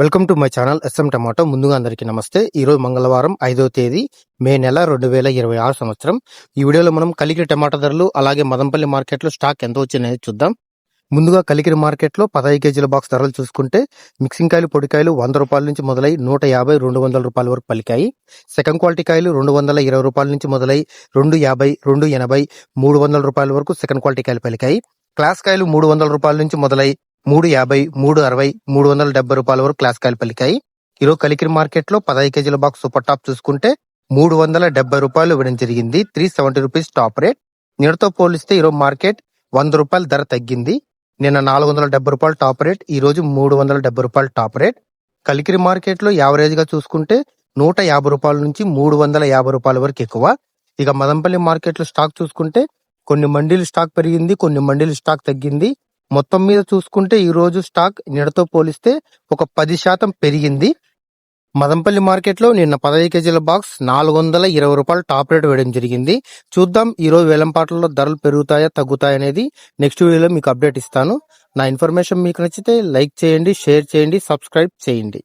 Welcome to my channel S M tomato. ముందుగా అందరికీ నమస్తే. ఈరోజు మంగళవారం 5వ తేదీ మే నెల 2026 సంవత్సరం. ఈ వీడియోలో మనం కలికిరి టమాటా ధరలు అలాగే మదంపల్లి మార్కెట్లో స్టాక్ ఎంత వచ్చిందని చూద్దాం. ముందుగా కలికిరి మార్కెట్లో 15 కేజీల బాక్స్ ధరలు చూసుకుంటే మిక్సింగ్ కాయలు పొడికాయలు 100 రూపాయల నుంచి మొదలై 150 200 రూపాయల వరకు పలికాయి. సెకండ్ క్వాలిటీ కాయలు 220 రూపాయల నుంచి మొదలై 250 280 300 రూపాయల వరకు సెకండ్ క్వాలిటీ కాయలు పలికాయి. క్లాస్ కాయలు 300 రూపాయల నుంచి మొదలై 350 360 370 రూపాయల వరకు క్లాస్ కాయలు పలికాయి. ఈరోజు కలికిరి మార్కెట్ లో 15 కేజీల బాక్స్ సూపర్ టాప్ చూసుకుంటే 370 రూపాయలు ఇవ్వడం జరిగింది. 370 రూపీస్ టాప్ రేట్. నిన్నటితో పోలిస్తే ఈరోజు మార్కెట్ 100 రూపాయల ధర తగ్గింది. నిన్న 470 రూపాయలు టాప్ రేట్, ఈ రోజు 370 రూపాయలు టాప్ రేట్. కలికిరి మార్కెట్ లో యావరేజ్ గా చూసుకుంటే 150 రూపాయల నుంచి 350 రూపాయల వరకు ఎక్కువ. ఇక మదంపల్లి మార్కెట్ లో స్టాక్ చూసుకుంటే కొన్ని మండీలు స్టాక్ పెరిగింది, కొన్ని మండీలు స్టాక్ తగ్గింది. మొత్తం మీద చూసుకుంటే ఈ రోజు స్టాక్ నిన్నటితో పోలిస్తే ఒక 10% పెరిగింది. మదంపల్లి మార్కెట్ లో నిన్న 15 కేజీల బాక్స్ 420 రూపాయలు టాప్ రేట్ వేయడం జరిగింది. చూద్దాం ఈ రోజు వేలంపాట్లలో ధరలు పెరుగుతాయా తగ్గుతాయా అనేది నెక్స్ట్ వీడియోలో మీకు అప్డేట్ ఇస్తాను. నా ఇన్ఫర్మేషన్ మీకు నచ్చితే లైక్ చేయండి, షేర్ చేయండి, సబ్స్క్రైబ్ చేయండి.